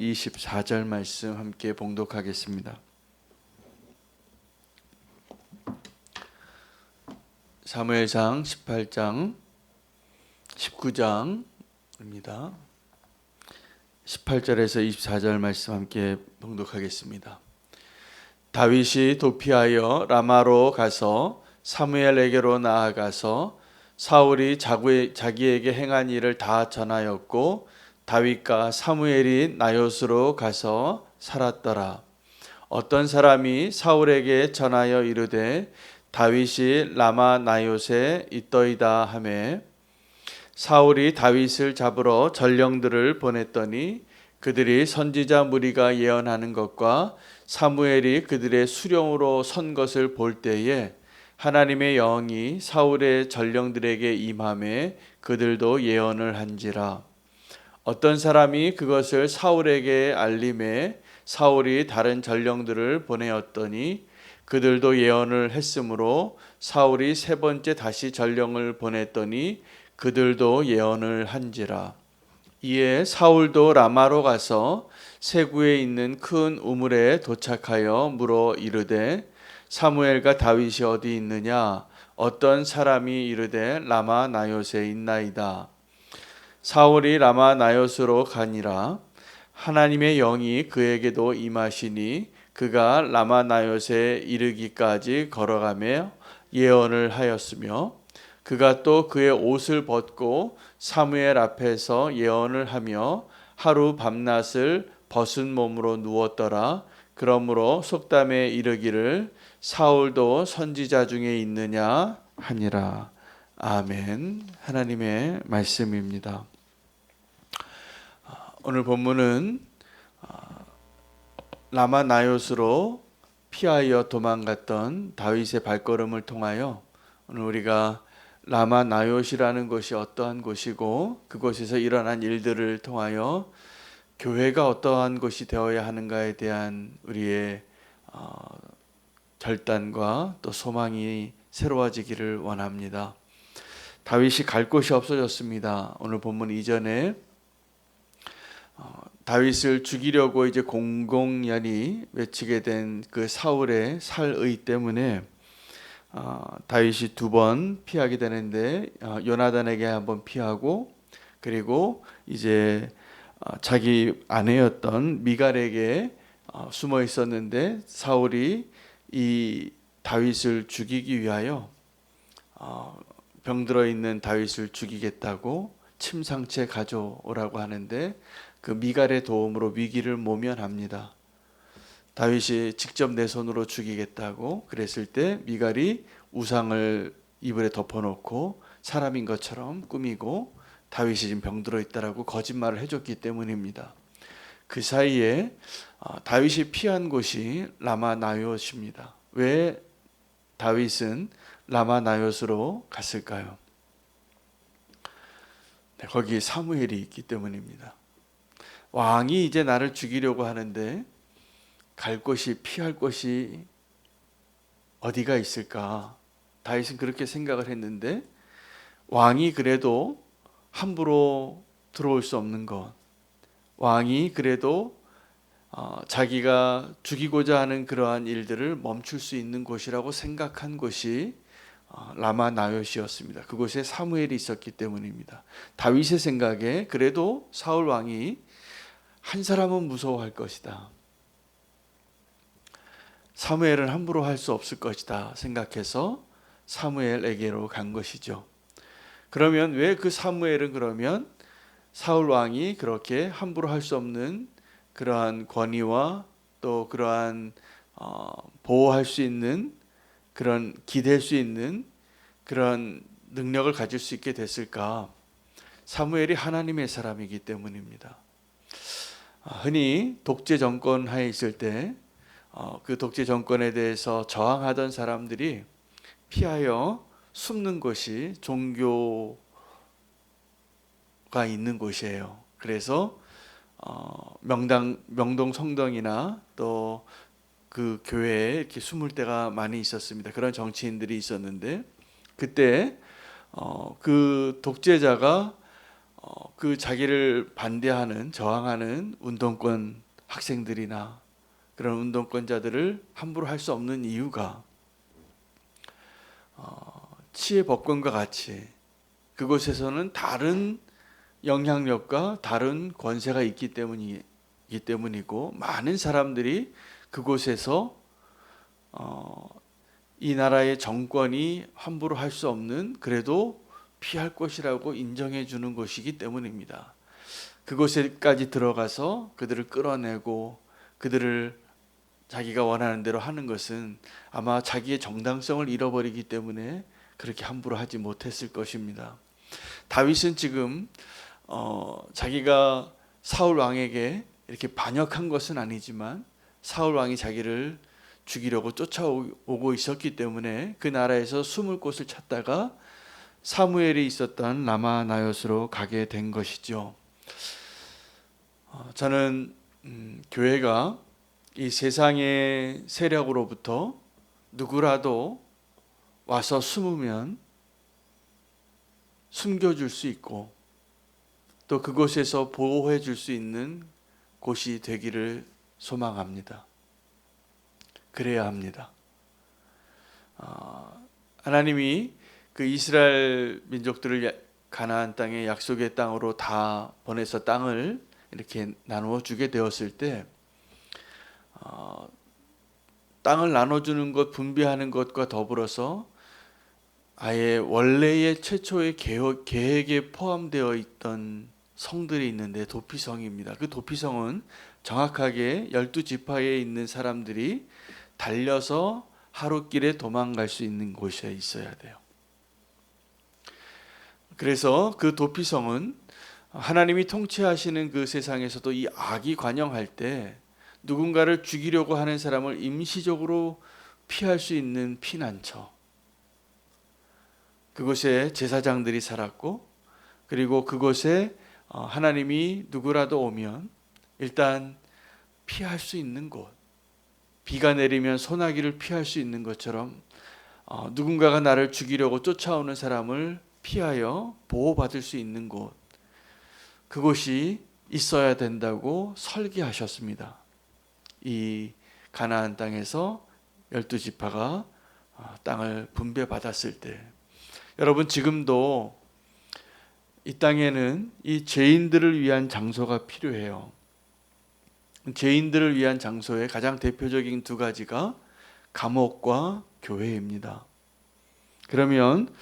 24절 말씀 함께 봉독하겠습니다. 사무엘상 18장 19장입니다. 18절에서 24절 말씀 함께 봉독하겠습니다. 다윗이 도피하여 라마로 가서 사무엘에게로 나아가서 사울이 자기에게 행한 일을 다 전하였고 다윗과 사무엘이 나요스로 가서 살았더라. 어떤 사람이 사울에게 전하여 이르되 다윗이 라마 나요스에 있더이다 하매 사울이 다윗을 잡으러 전령들을 보냈더니 그들이 선지자 무리가 예언하는 것과 사무엘이 그들의 수령으로 선 것을 볼 때에 하나님의 영이 사울의 전령들에게 임하매 그들도 예언을 한지라. 어떤 사람이 그것을 사울에게 알림해 사울이 다른 전령들을 보내었더니 그들도 예언을 했으므로 사울이 세 번째 다시 전령을 보냈더니 그들도 예언을 한지라. 이에 사울도 라마로 가서 세구에 있는 큰 우물에 도착하여 물어 이르되 사무엘과 다윗이 어디 있느냐? 어떤 사람이 이르되 라마 나요스에 있나이다. 사울이 라마 나요스로 가니라. 하나님의 영이 그에게도 임하시니 그가 라마 나요스에 이르기까지 걸어가며 예언을 하였으며 그가 또 그의 옷을 벗고 사무엘 앞에서 예언을 하며 하루 밤낮을 벗은 몸으로 누웠더라. 그러므로 속담에 이르기를 사울도 선지자 중에 있느냐 하니라. 아멘. 하나님의 말씀입니다. 오늘 본문은 라마 나요스로 피하여 도망갔던 다윗의 발걸음을 통하여 오늘 우리가 라마 나요스라는 곳이 어떠한 곳이고 그곳에서 일어난 일들을 통하여 교회가 어떠한 곳이 되어야 하는가에 대한 우리의 결단과 또 소망이 새로워지기를 원합니다. 다윗이 갈 곳이 없어졌습니다. 오늘 본문 이전에 다윗을 죽이려고 이제 공공연히 외치게 된 그 사울의 살의 때문에 다윗이 두 번 피하게 되는데 요나단에게 한번 피하고 그리고 이제 자기 아내였던 미갈에게 숨어 있었는데 사울이 이 다윗을 죽이기 위하여 병들어 있는 다윗을 죽이겠다고 침상채 가져오라고 하는데 그 미갈의 도움으로 위기를 모면합니다. 다윗이 직접 내 손으로 죽이겠다고 그랬을 때 미갈이 우상을 이불에 덮어놓고 사람인 것처럼 꾸미고 다윗이 지금 병들어 있다라고 거짓말을 해줬기 때문입니다. 그 사이에 다윗이 피한 곳이 라마 나요스입니다. 왜 다윗은 라마 나요스로 갔을까요? 네, 거기 사무엘이 있기 때문입니다. 왕이 이제 나를 죽이려고 하는데 갈 곳이 피할 곳이 어디가 있을까? 다윗은 그렇게 생각을 했는데 왕이 그래도 함부로 들어올 수 없는 것, 왕이 그래도 자기가 죽이고자 하는 그러한 일들을 멈출 수 있는 곳이라고 생각한 곳이 라마 나요스였습니다. 그곳에 사무엘이 있었기 때문입니다. 다윗의 생각에 그래도 사울 왕이 한 사람은 무서워할 것이다. 사무엘은 함부로 할 수 없을 것이다 생각해서 사무엘에게로 간 것이죠. 그러면 왜 그 사무엘은 그러면 사울 왕이 그렇게 함부로 할 수 없는 그러한 권위와 또 그러한 보호할 수 있는 그런 기댈 수 있는 그런 능력을 가질 수 있게 됐을까? 사무엘이 하나님의 사람이기 때문입니다. 흔히 독재 정권 하에 있을 때 그 독재 정권에 대해서 저항하던 사람들이 피하여 숨는 곳이 종교가 있는 곳이에요. 그래서 명동 성당이나 또 그 교회에 이렇게 숨을 때가 많이 있었습니다. 그런 정치인들이 있었는데 그때 그 독재자가 그 자기를 반대하는 저항하는 운동권 학생들이나 그런 운동권자들을 함부로 할 수 없는 이유가 치의 법권과 같이 그곳에서는 다른 영향력과 다른 권세가 있기 때문이고 많은 사람들이 그곳에서 이 나라의 정권이 함부로 할 수 없는 그래도 피할 곳이라고 인정해 주는 곳이기 때문입니다. 그곳에까지 들어가서 그들을 끌어내고 그들을 자기가 원하는 대로 하는 것은 아마 자기의 정당성을 잃어버리기 때문에 그렇게 함부로 하지 못했을 것입니다. 다윗은 지금 자기가 사울 왕에게 이렇게 반역한 것은 아니지만 사울 왕이 자기를 죽이려고 쫓아오고 있었기 때문에 그 나라에서 숨을 곳을 찾다가 사무엘이 있었던 라마 나요스로 가게 된 것이죠. 저는 교회가 이 세상의 세력으로부터 누구라도 와서 숨으면 숨겨줄 수 있고 또 그곳에서 보호해 줄 수 있는 곳이 되기를 소망합니다. 그래야 합니다. 하나님이 그 이스라엘 민족들을 가나안 땅의 약속의 땅으로 다 보내서 땅을 이렇게 나누어 주게 되었을 때 땅을 나눠주는 것, 분배하는 것과 더불어서 아예 원래의 최초의 계획에 포함되어 있던 성들이 있는데 도피성입니다. 그 도피성은 정확하게 12지파에 있는 사람들이 달려서 하루길에 도망갈 수 있는 곳에 있어야 돼요. 그래서 그 도피성은 하나님이 통치하시는 그 세상에서도 이 악이 관영할 때 누군가를 죽이려고 하는 사람을 임시적으로 피할 수 있는 피난처. 그곳에 제사장들이 살았고 그리고 그곳에 하나님이 누구라도 오면 일단 피할 수 있는 곳. 비가 내리면 소나기를 피할 수 있는 것처럼 누군가가 나를 죽이려고 쫓아오는 사람을 피하여 보호받을 수 있는 곳. 그곳이 있어야 된다고 설계하셨습니다. 이 가나안 땅에서 12지파가 땅을 분배받았을 때 여러분 지금도 이 땅에는 이 죄인들을 위한 장소가 필요해요. 죄인들을 위한 장소의 가장 대표적인 두 가지가 감옥과 교회입니다. 그러면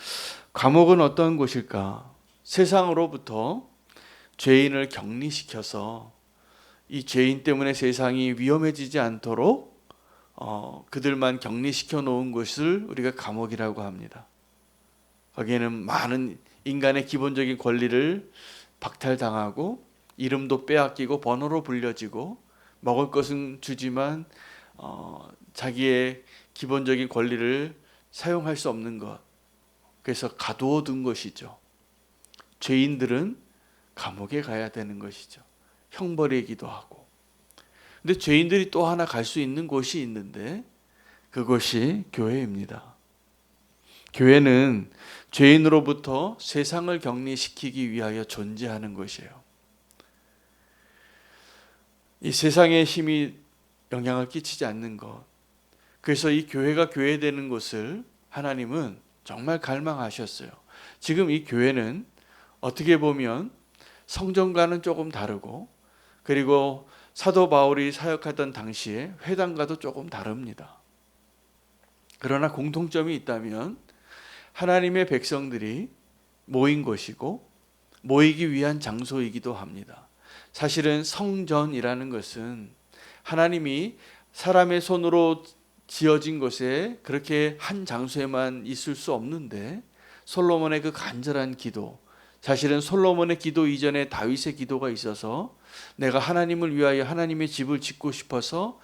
감옥은 어떤 곳일까? 세상으로부터 죄인을 격리시켜서 이 죄인 때문에 세상이 위험해지지 않도록 그들만 격리시켜 놓은 곳을 우리가 감옥이라고 합니다. 거기에는 많은 인간의 기본적인 권리를 박탈당하고 이름도 빼앗기고 번호로 불려지고 먹을 것은 주지만 자기의 기본적인 권리를 사용할 수 없는 것. 그래서 가두어 둔 것이죠. 죄인들은 감옥에 가야 되는 것이죠. 형벌이기도 하고. 근데 죄인들이 또 하나 갈 수 있는 곳이 있는데 그것이 교회입니다. 교회는 죄인으로부터 세상을 격리시키기 위하여 존재하는 것이에요. 이 세상의 힘이 영향을 끼치지 않는 것. 그래서 이 교회가 교회되는 것을 하나님은 정말 갈망하셨어요. 지금 이 교회는 어떻게 보면 성전과는 조금 다르고 그리고 사도 바울이 사역하던 당시에 회당과도 조금 다릅니다. 그러나 공통점이 있다면 하나님의 백성들이 모인 곳이고 모이기 위한 장소이기도 합니다. 사실은 성전이라는 것은 하나님이 사람의 손으로 지어진 곳에 그렇게 한 장소에만 있을 수 없는데 솔로몬의 그 간절한 기도, 사실은 솔로몬의 기도 이전에 다윗의 기도가 있어서 내가 하나님을 위하여 하나님의 집을 짓고 싶어서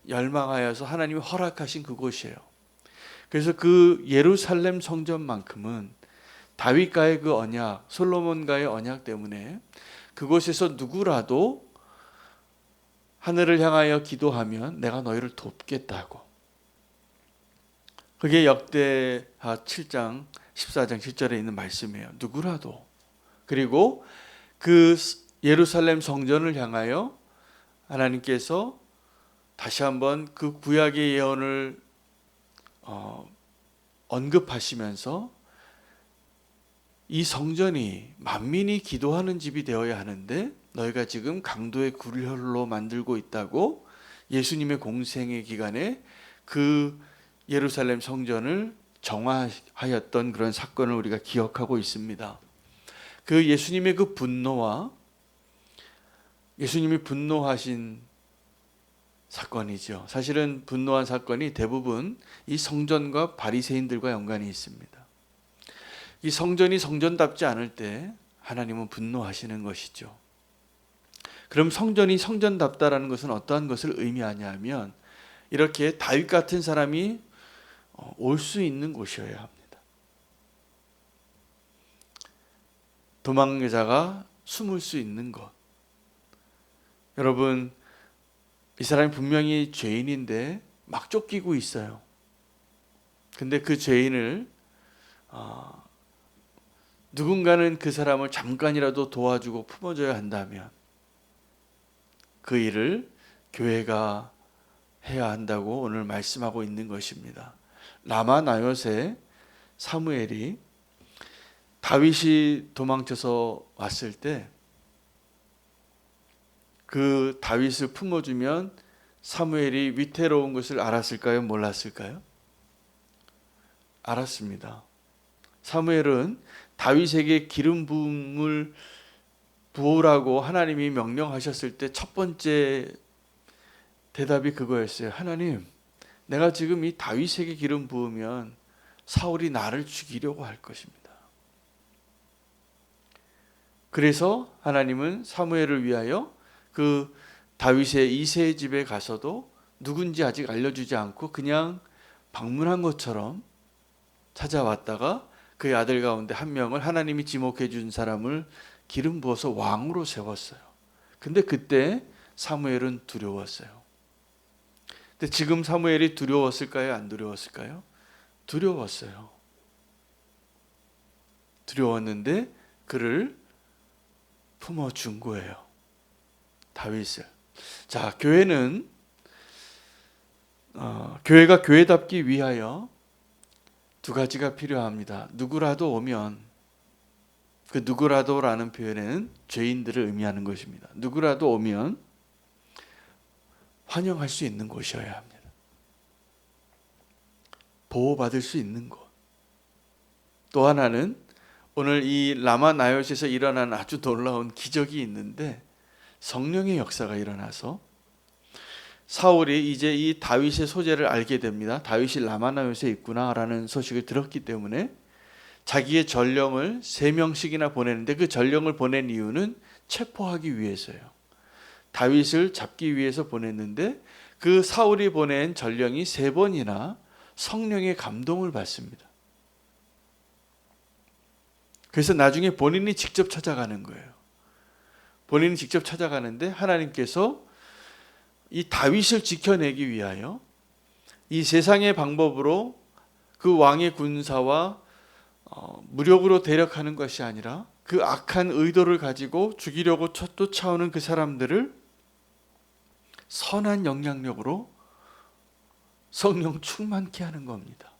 열망하여서 하나님이 허락하신 그곳이에요. 그래서 그 예루살렘 성전만큼은 다윗과의 그 언약, 솔로몬과의 언약 때문에 그곳에서 누구라도 하늘을 향하여 기도하면 내가 너희를 돕겠다고. 그게 역대하 7장 14장 7절에 있는 말씀이에요. 누구라도. 그리고 그 예루살렘 성전을 향하여 하나님께서 다시 한번 그 구약의 예언을 언급하시면서 이 성전이 만민이 기도하는 집이 되어야 하는데 너희가 지금 강도의 굴혈로 만들고 있다고 예수님의 공생의 기간에 그 예루살렘 성전을 정화하였던 그런 사건을 우리가 기억하고 있습니다. 그 예수님의 그 분노와 예수님이 분노하신 사건이죠. 사실은 분노한 사건이 대부분 이 성전과 바리새인들과 연관이 있습니다. 이 성전이 성전답지 않을 때 하나님은 분노하시는 것이죠. 그럼 성전이 성전답다라는 것은 어떠한 것을 의미하냐면 이렇게 다윗 같은 사람이 올 수 있는 곳이어야 합니다. 도망자가 숨을 수 있는 곳. 여러분, 이 사람이 분명히 죄인인데 막 쫓기고 있어요. 근데 그 죄인을 누군가는 그 사람을 잠깐이라도 도와주고 품어줘야 한다면 그 일을 교회가 해야 한다고 오늘 말씀하고 있는 것입니다. 라마 나요세 사무엘이 다윗이 도망쳐서 왔을 때 그 다윗을 품어주면 사무엘이 위태로운 것을 알았을까요? 몰랐을까요? 알았습니다. 사무엘은 다윗에게 기름 부음을 부으라고 하나님이 명령하셨을 때 첫 번째 대답이 그거였어요. 하나님, 내가 지금 이 다윗에게 기름 부으면 사울이 나를 죽이려고 할 것입니다. 그래서 하나님은 사무엘을 위하여 그 다윗의 이새의 집에 가서도 누군지 아직 알려주지 않고 그냥 방문한 것처럼 찾아왔다가 그의 아들 가운데 한 명을 하나님이 지목해 준 사람을 기름 부어서 왕으로 세웠어요. 근데 그때 사무엘은 두려웠어요. 근데 지금 사무엘이 두려웠을까요? 안 두려웠을까요? 두려웠어요. 두려웠는데 그를 품어준 거예요. 다윗을. 자, 교회는 교회가 교회답기 위하여 두 가지가 필요합니다. 누구라도 오면, 그 누구라도라는 표현에는 죄인들을 의미하는 것입니다. 누구라도 오면 환영할 수 있는 곳이어야 합니다. 보호받을 수 있는 곳. 또 하나는 오늘 이 라마 나요시에서 일어난 아주 놀라운 기적이 있는데 성령의 역사가 일어나서 사울이 이제 이 다윗의 소재를 알게 됩니다. 다윗이 라마 나요시에 있구나라는 소식을 들었기 때문에 자기의 전령을 3명씩이나 보내는데 그 전령을 보낸 이유는 체포하기 위해서요. 다윗을 잡기 위해서 보냈는데 그 사울이 보낸 전령이 3번이나 성령의 감동을 받습니다. 그래서 나중에 본인이 직접 찾아가는 거예요. 본인이 직접 찾아가는데 하나님께서 이 다윗을 지켜내기 위하여 이 세상의 방법으로 그 왕의 군사와 무력으로 대력하는 것이 아니라 그 악한 의도를 가지고 죽이려고 쫓아오는 그 사람들을 선한 영향력으로 성령 충만케 하는 겁니다.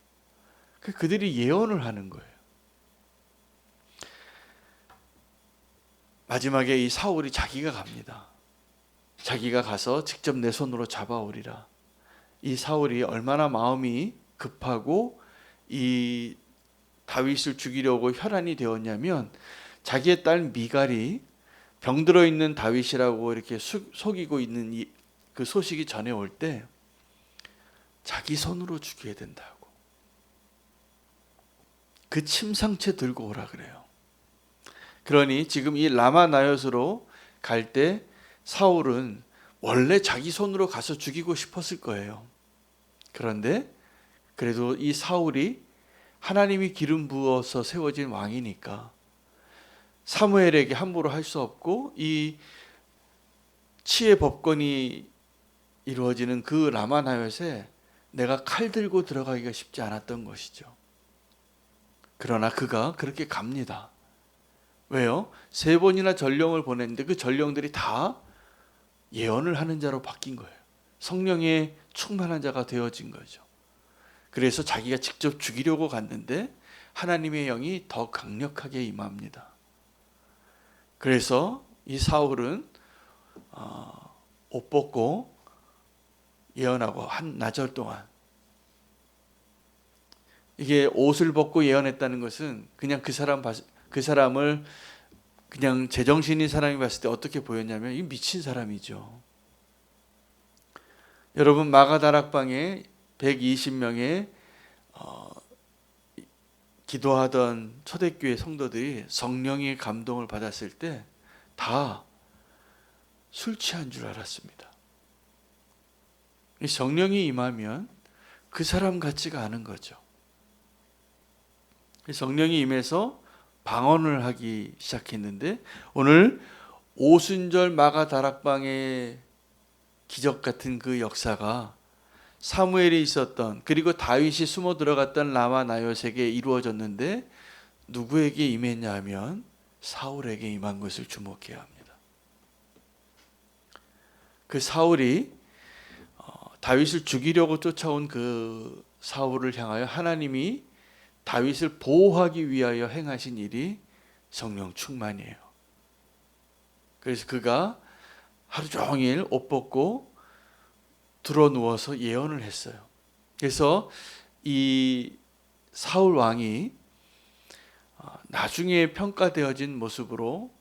그들이 예언을 하는 거예요. 마지막에 이 사울이 자기가 갑니다. 자기가 가서 직접 내 손으로 잡아오리라. 이 사울이 얼마나 마음이 급하고 이 다윗을 죽이려고 혈안이 되었냐면 자기의 딸 미갈이 병들어 있는 다윗이라고 이렇게 속이고 있는 그 소식이 전해올 때 자기 손으로 죽여야 된다고. 그 침상채 들고 오라 그래요. 그러니 지금 이 라마 나요스로 갈 때 사울은 원래 자기 손으로 가서 죽이고 싶었을 거예요. 그런데 그래도 이 사울이 하나님이 기름 부어서 세워진 왕이니까 사무엘에게 함부로 할 수 없고 이 치의 법권이 이루어지는 그 라마 나요스에 내가 칼 들고 들어가기가 쉽지 않았던 것이죠. 그러나 그가 그렇게 갑니다. 왜요? 3번이나 전령을 보냈는데 그 전령들이 다 예언을 하는 자로 바뀐 거예요. 성령에 충만한 자가 되어진 거죠. 그래서 자기가 직접 죽이려고 갔는데 하나님의 영이 더 강력하게 임합니다. 그래서 이 사울은 옷 벗고 예언하고 한 나절 동안, 이게 옷을 벗고 예언했다는 것은 그냥 그 사람을 그냥 제정신인 사람이 봤을 때 어떻게 보였냐면 이 미친 사람이죠. 여러분, 마가다락방에 120명의 기도하던 초대교회 성도들이 성령의 감동을 받았을 때 다 술 취한 줄 알았습니다. 이 성령이 임하면 그 사람 같지가 않은 거죠. 성령이 임해서 방언을 하기 시작했는데 오늘 오순절 마가다락방의 기적 같은 그 역사가 사무엘이 있었던, 그리고 다윗이 숨어 들어갔던 라마 나요색에 이루어졌는데 누구에게 임했냐 하면 사울에게 임한 것을 주목해야 합니다. 그 사울이 다윗을 죽이려고 쫓아온 그 사울을 향하여 하나님이 다윗을 보호하기 위하여 행하신 일이 성령 충만이에요. 그래서 그가 하루 종일 옷 벗고 들어 누워서 예언을 했어요. 그래서 이 사울 왕이 나중에 평가되어진 모습으로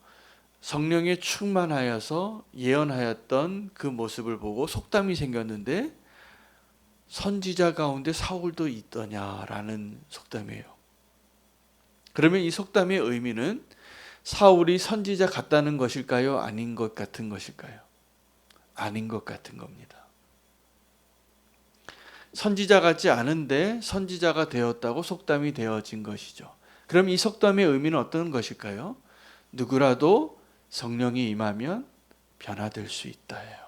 성령에 충만하여서 예언하였던 그 모습을 보고 속담이 생겼는데, 선지자 가운데 사울도 있더냐라는 속담이에요. 그러면 이 속담의 의미는 사울이 선지자 같다는 것일까요? 아닌 것 같은 것일까요? 아닌 것 같은 겁니다. 선지자 같지 않은데 선지자가 되었다고 속담이 되어진 것이죠. 그럼 이 속담의 의미는 어떤 것일까요? 누구라도 성령이 임하면 변화될 수 있다예요.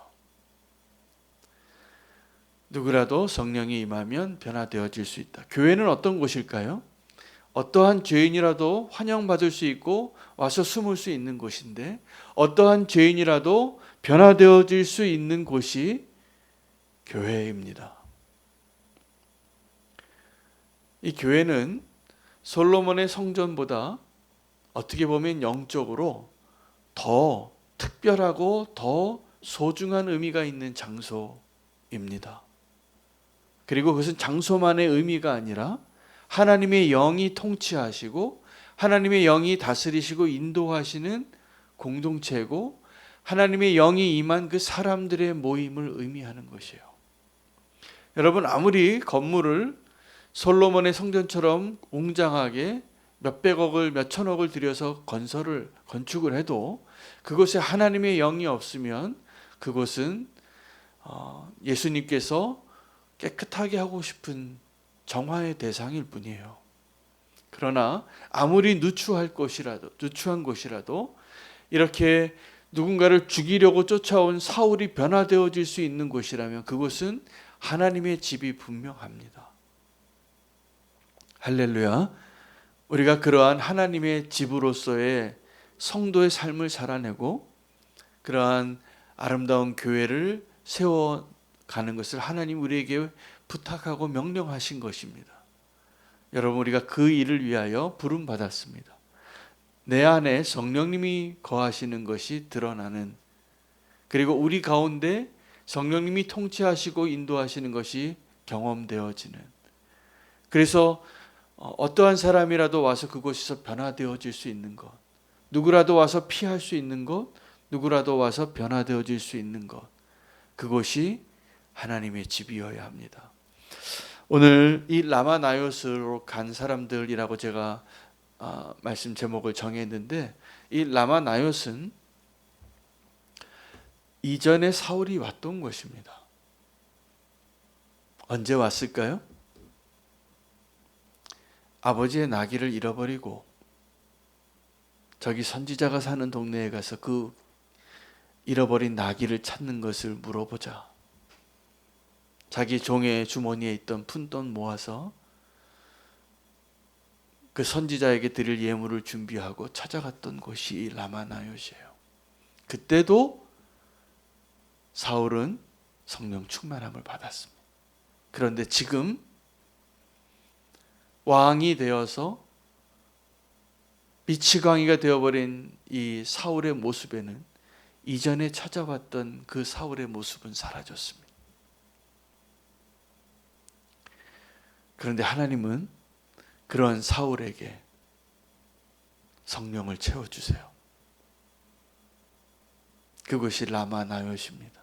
누구라도 성령이 임하면 변화되어질 수 있다. 교회는 어떤 곳일까요? 어떠한 죄인이라도 환영받을 수 있고 와서 숨을 수 있는 곳인데, 어떠한 죄인이라도 변화되어질 수 있는 곳이 교회입니다. 이 교회는 솔로몬의 성전보다 어떻게 보면 영적으로 더 특별하고 더 소중한 의미가 있는 장소입니다. 그리고 그것은 장소만의 의미가 아니라 하나님의 영이 통치하시고 하나님의 영이 다스리시고 인도하시는 공동체고, 하나님의 영이 임한 그 사람들의 모임을 의미하는 것이에요. 여러분, 아무리 건물을 솔로몬의 성전처럼 웅장하게 몇백억을 몇천억을 들여서 건축을 해도 그곳에 하나님의 영이 없으면 그곳은 예수님께서 깨끗하게 하고 싶은 정화의 대상일 뿐이에요. 그러나 아무리 누추한 곳이라도 이렇게 누군가를 죽이려고 쫓아온 사울이 변화되어질 수 있는 곳이라면 그곳은 하나님의 집이 분명합니다. 할렐루야. 우리가 그러한 하나님의 집으로서의 성도의 삶을 살아내고 그러한 아름다운 교회를 세워가는 것을 하나님 우리에게 부탁하고 명령하신 것입니다. 여러분, 우리가 그 일을 위하여 부름받았습니다. 내 안에 성령님이 거하시는 것이 드러나는, 그리고 우리 가운데 성령님이 통치하시고 인도하시는 것이 경험되어지는, 그래서 어떠한 사람이라도 와서 그곳에서 변화되어질 수 있는 것, 누구라도 와서 피할 수 있는 것, 누구라도 와서 변화되어질 수 있는 것, 그것이 하나님의 집이어야 합니다. 오늘 이 라마나요스로 간 사람들이라고 제가 말씀 제목을 정했는데, 이 라마나요스는 이전에 사울이 왔던 것입니다. 언제 왔을까요? 아버지의 나귀를 잃어버리고 저기 선지자가 사는 동네에 가서 그 잃어버린 나귀를 찾는 것을 물어보자. 자기 종의 주머니에 있던 푼돈 모아서 그 선지자에게 드릴 예물을 준비하고 찾아갔던 곳이 라마나요시예요. 그때도 사울은 성령 충만함을 받았습니다. 그런데 지금 왕이 되어서 미치광이가 되어버린 이 사울의 모습에는 이전에 찾아왔던 그 사울의 모습은 사라졌습니다. 그런데 하나님은 그런 사울에게 성령을 채워주세요. 그것이 라마나요시입니다.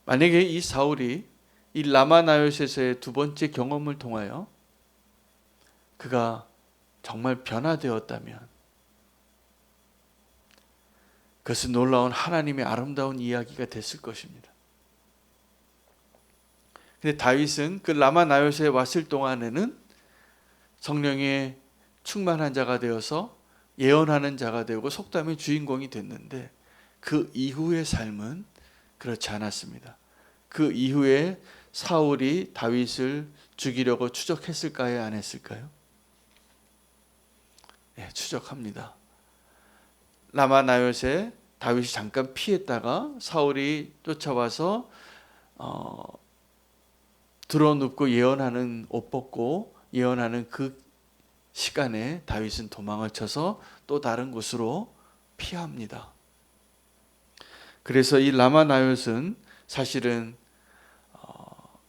만약에 이 사울이 이 라마나요시에서의 두 번째 경험을 통하여 그가 정말 변화되었다면 그것은 놀라운 하나님의 아름다운 이야기가 됐을 것입니다. 근데 다윗은 그 라마나요시에 왔을 동안에는 성령의 충만한 자가 되어서 예언하는 자가 되고 속담의 주인공이 됐는데 그 이후의 삶은 그렇지 않았습니다. 그 이후에 사울이 다윗을 죽이려고 추적했을까요? 안 했을까요? 네, 추적합니다. 라마나요시에 다윗이 잠깐 피했다가 사울이 쫓아와서 드러눕고 예언하는 옷 벗고 예언하는 그 시간에 다윗은 도망을 쳐서 또 다른 곳으로 피합니다. 그래서 이 라마나요스는 사실은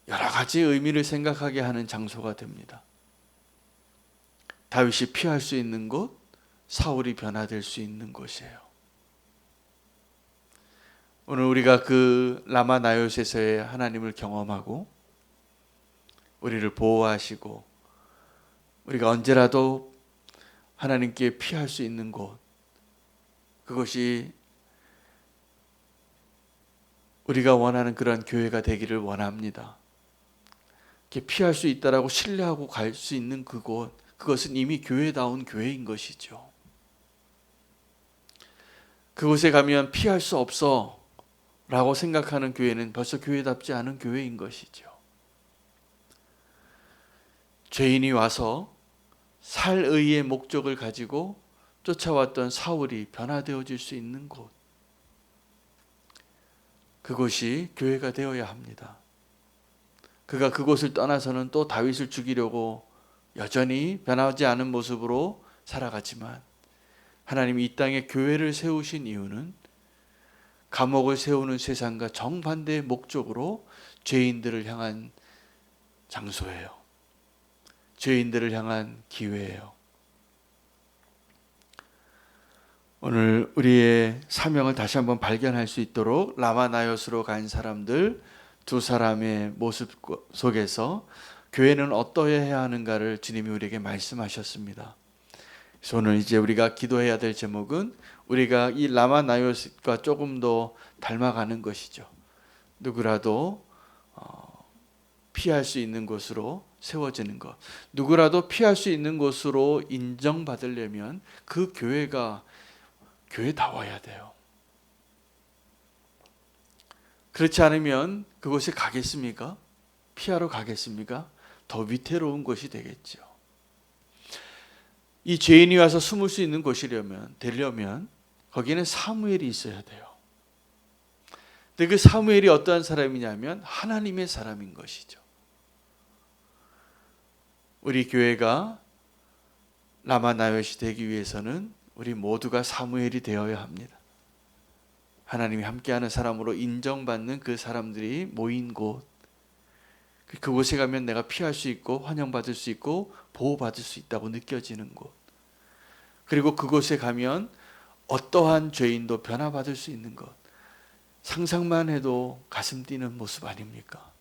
여러 가지 의미를 생각하게 하는 장소가 됩니다. 다윗이 피할 수 있는 곳, 사울이 변화될 수 있는 곳이에요. 오늘 우리가 그 라마나요스에서의 하나님을 경험하고 우리를 보호하시고 우리가 언제라도 하나님께 피할 수 있는 곳, 그것이 우리가 원하는 그런 교회가 되기를 원합니다. 피할 수 있다라고 신뢰하고 갈 수 있는 그곳, 그것은 이미 교회다운 교회인 것이죠. 그곳에 가면 피할 수 없어 라고 생각하는 교회는 벌써 교회답지 않은 교회인 것이죠. 죄인이 와서 살의의 목적을 가지고 쫓아왔던 사울이 변화되어질 수 있는 곳, 그곳이 교회가 되어야 합니다. 그가 그곳을 떠나서는 또 다윗을 죽이려고 여전히 변하지 않은 모습으로 살아갔지만 하나님이 이 땅에 교회를 세우신 이유는 감옥을 세우는 세상과 정반대의 목적으로 죄인들을 향한 장소예요. 죄인들을 향한 기회예요. 오늘 우리의 사명을 다시 한번 발견할 수 있도록 라마나요스로 간 사람들 두 사람의 모습 속에서 교회는 어떠해야 하는가를 주님이 우리에게 말씀하셨습니다. 그래서 오늘 이제 우리가 기도해야 될 제목은 우리가 이 라마나요스과 조금 더 닮아가는 것이죠. 누구라도 피할 수 있는 곳으로 세워지는 것, 누구라도 피할 수 있는 곳으로 인정받으려면 그 교회가 교회다워야 돼요. 그렇지 않으면 그곳에 가겠습니까? 피하러 가겠습니까? 더 위태로운 곳이 되겠죠. 이 죄인이 와서 숨을 수 있는 곳이려면 되려면 거기에는 사무엘이 있어야 돼요. 근데 그 사무엘이 어떠한 사람이냐면 하나님의 사람인 것이죠. 우리 교회가 라마나요시 되기 위해서는 우리 모두가 사무엘이 되어야 합니다. 하나님이 함께하는 사람으로 인정받는 그 사람들이 모인 곳, 그곳에 가면 내가 피할 수 있고 환영받을 수 있고 보호받을 수 있다고 느껴지는 곳, 그리고 그곳에 가면 어떠한 죄인도 변화받을 수 있는 것, 상상만 해도 가슴 뛰는 모습 아닙니까?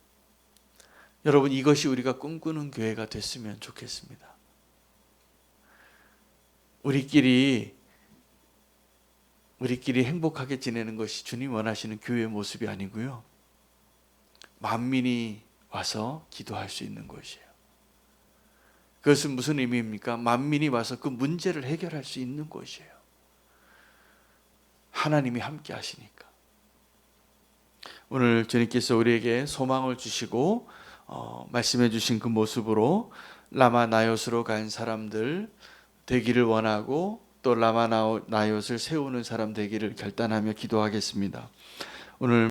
여러분, 이것이 우리가 꿈꾸는 교회가 됐으면 좋겠습니다. 우리끼리 행복하게 지내는 것이 주님 원하시는 교회의 모습이 아니고요, 만민이 와서 기도할 수 있는 곳이에요. 그것은 무슨 의미입니까? 만민이 와서 그 문제를 해결할 수 있는 곳이에요. 하나님이 함께 하시니까. 오늘 주님께서 우리에게 소망을 주시고 말씀해 주신 그 모습으로 라마 나요스로 간 사람들 되기를 원하고 또 라마 나요스를 세우는 사람 되기를 결단하며 기도하겠습니다. 오늘